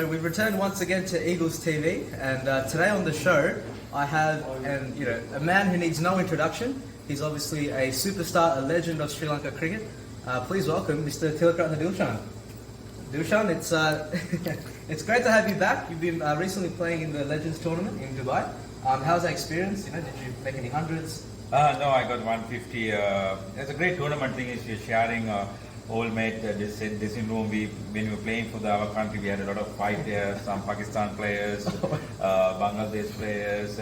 We've returned once again to Eagles TV, and today on the show I have a man who needs no introduction. He's obviously a superstar, a legend of Sri Lanka cricket. Please welcome Mr. Dilshan. Dilshan, it's great to have you back. You've been recently playing in the Legends tournament in Dubai. How's that experience? Did you make any hundreds? No, I got 150. It's a great tournament thing. Is you're sharing. Old mate, this in room. When we were playing for our country, we had a lot of fight there. Some Pakistan players, Bangladesh players.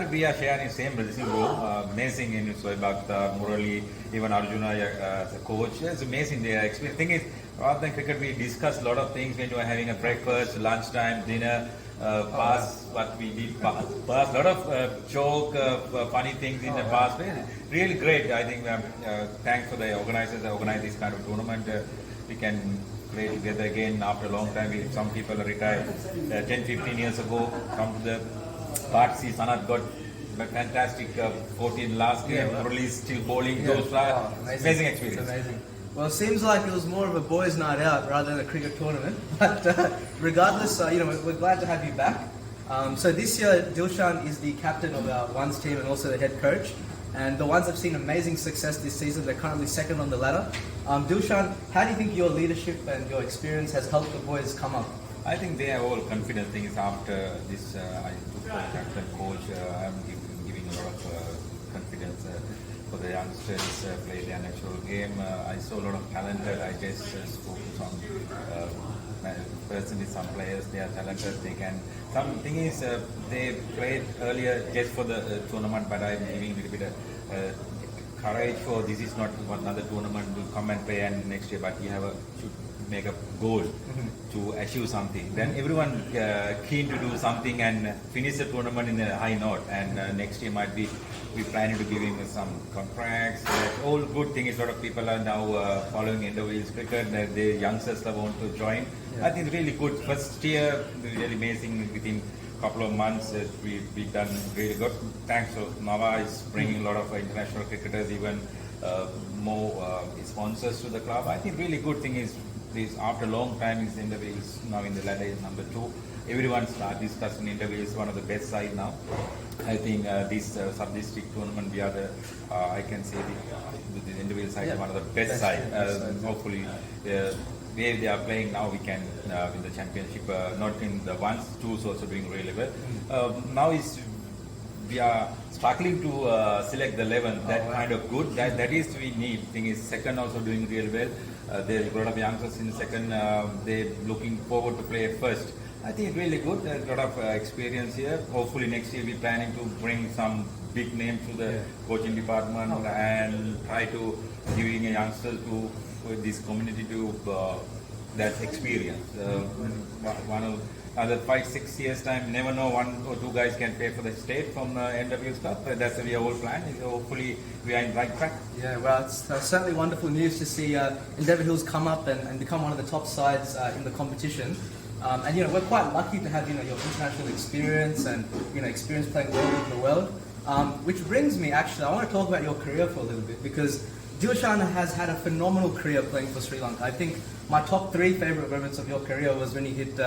We are sharing the same dressing room. Amazing in Sohaib Akhtar, Murali, even Arjuna as a coach. It's amazing their experience. Thing is, rather than cricket, we discuss a lot of things when you are having a breakfast, lunchtime, dinner. What we did past a lot of joke, funny things in the past. Really great. I think thanks for the organizers that organize this kind of tournament. We can play together again after a long time. Some people are retired 10-15 years ago. Come to the party. Sanat got a fantastic 14 last game. Murali still bowling. Those amazing experience. Amazing. Well, it seems like it was more of a boys' night out rather than a cricket tournament. But regardless, we're glad to have you back. So this year, Dilshan is the captain of our Ones team and also the head coach. And the Ones have seen amazing success this season. They're currently second on the ladder. Dilshan, how do you think your leadership and your experience has helped the boys come up? I think they are all confident things after this. I took the captain coach. I'm giving a lot of confidence. For the youngsters play their natural game. I saw a lot of talent. I just spoke to some personally some players. They are talented. They can. Something is they played earlier just for the tournament, but I'm giving a little bit of courage for this is not another tournament to come and play and next year, but you should make a goal to achieve something. Then everyone keen to do something and finish the tournament in a high note. And next year might be we planning to give him some contracts. All good things. A lot of people are now following Endeavour cricket. The youngsters want to join. I think it's really good. First year really amazing. Within a couple of months we've done really good. Thanks to Nava is bringing a lot of international cricketers, even more sponsors to the club. I think really good thing is this after a long time is Endeavour is now in the ladder is number 2. Everyone start discussing Endeavour is one of the best side now. I think this sub-district tournament we are the I can say the Endeavour side is one of the best side. Hopefully where they are playing now we can win the championship. Not in the ones, twos also doing really well. Now we are struggling to select the 11. That kind of good. That is we need. Thing is second also doing really well. There's a lot of youngsters in second. They're looking forward to play first. I think it's really good. There's a lot of experience here. Hopefully next year we're planning to bring some big names to the coaching department and try to giving a youngster to this community to that experience. One of another 5-6 years time, never know 1 or 2 guys can play for the state from NW stuff. That's the whole plan. So hopefully we are in right track. Yeah, well, it's certainly wonderful news to see Endeavour Hills come up and become one of the top sides in the competition. And we're quite lucky to have your international experience and experience playing all over the world. Which brings me actually, I want to talk about your career for a little bit because Dilshan has had a phenomenal career playing for Sri Lanka. I think my top 3 favourite moments of your career was when you hit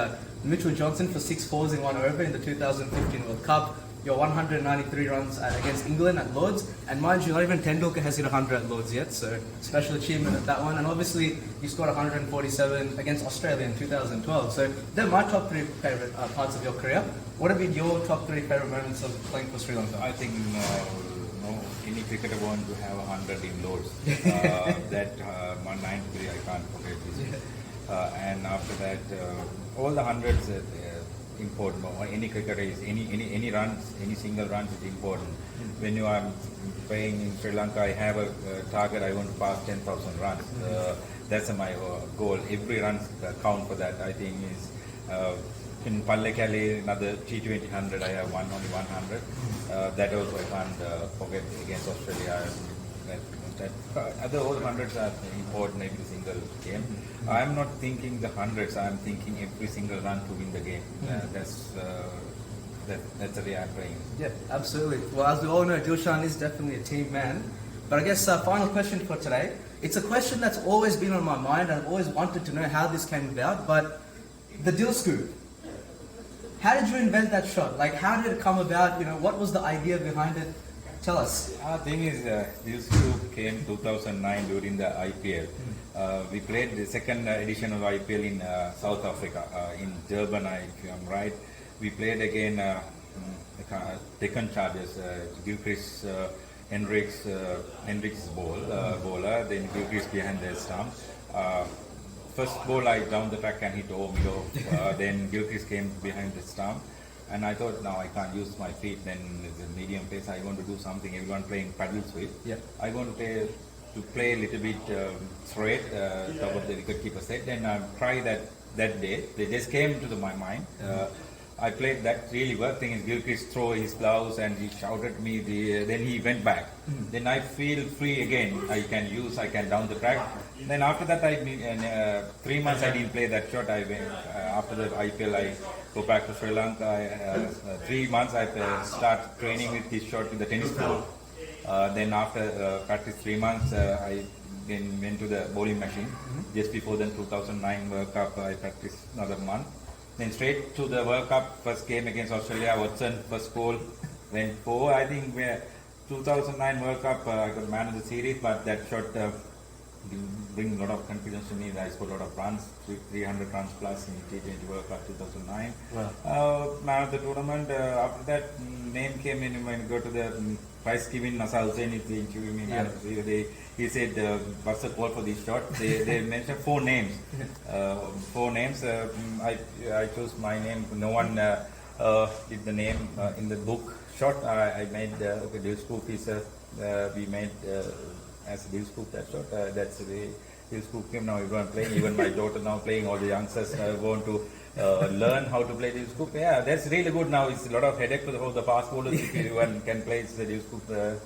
Mitchell Johnson for 6 fours in 1 over in the 2015 World Cup. Your 193 runs against England at Lords, and mind you, not even Tendulkar has hit 100 at Lords yet, so special achievement at that one. And obviously, you scored 147 against Australia in 2012. So they're my top 3 favourite parts of your career. What have been your top 3 favourite moments of playing for Sri Lanka? I think any cricketer want to have 100 in Lords. That 193, I can't forget this. And after that, all the hundreds. Important. Any cricketer is any runs, any single runs is important. When you are playing in Sri Lanka, I have a target. I want to pass 10,000 runs. That's my goal. Every run count for that. I think is in Pallekali another T20 100. I have only 100. That also I can't forget against Australia. Other all hundreds are important every single game. I'm not thinking the hundreds. I'm thinking every single run to win the game. That's the way I'm playing. Yeah, absolutely. Well, as we all know, Dilshan is definitely a team man. But I guess final question for today. It's a question that's always been on my mind. I've always wanted to know how this came about. But the Dil scoop. how did you invent that shot? Like, how did it come about? You know, what was the idea behind it? Tell us. Thing is, this group came 2009 during the IPL. We played the second edition of IPL in South Africa, in Durban, if I'm right. We played again Deccan Chargers, Gilchrist Hendricks bowler, then Gilchrist behind the stump. First ball I down the track and hit over mid off, then Gilchrist came behind the stump. And I thought, now I can't use my feet, then it's a medium pace, I want to do something, everyone playing paddle sweep. Yeah. I want to play a little bit straight, top of the wicketkeeper set, then I try that day. They just came to my mind. I played that really well. Thing is, Gilchrist threw his gloves and he shouted at me. Then he went back. Then I feel free again. I can down the track. Then after that, 3 months I didn't play that shot. I went after the IPL. I go back to Sri Lanka. 3 months I start training with this shot with the tennis ball. Then after practice 3 months, I then went to the bowling machine. Just before then, 2009 World Cup, I practiced another month. Then straight to the World Cup, first game against Australia, Watson, first goal, went 4. I think 2009 World Cup, I got man of the series, but that shot bring a lot of confidence to me. I scored a lot of runs, 300 runs plus in T20 World Cup 2009. Wow. Man of the tournament, after that, name came in when you go to the prize giving. Nasar Hussain is the interview me. Yeah. He said, what's the call for this shot? They mentioned 4 names. 4 names. I chose my name. No one did the name in the book. Shot I made. Dilshan is we made as Dilshan that shot. That's the way Dilshan came. Now everyone playing. Even my daughter now playing. All the youngsters want to learn how to play Dilshan. Yeah, that's really good now. It's a lot of headache for the fast bowlers. If everyone can play the Dilshan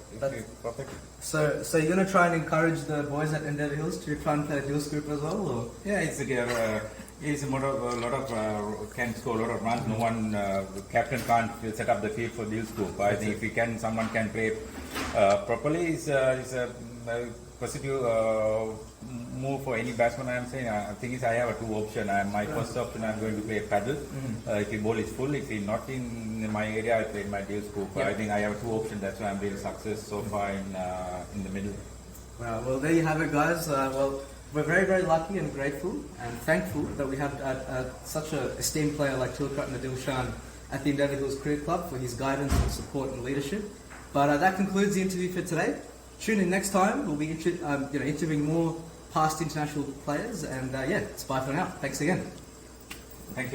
perfect. So you're gonna try and encourage the boys at Endeavour Hills to try and play Dilshan as well, or? Yeah, it's a lot of can score a lot of runs. No one captain can't set up the field for Dilshan. I think if someone can play properly, it's a positive move for any batsman. I am saying. I think I have 2 options. My first option, I'm going to play paddle. If the ball is full, if he's not in my area, I play my Dilshan. I think I have 2 options. That's why I'm really success so far in the middle. Well, there you have it, guys. We're very, very lucky and grateful and thankful that we have such an esteemed player like Tilkratna Dilshan at the Endeavour Hills Cricket Club for his guidance and support and leadership. But that concludes the interview for today. Tune in next time. We'll be interviewing more past international players. And it's bye for now. Thanks again. Thank you.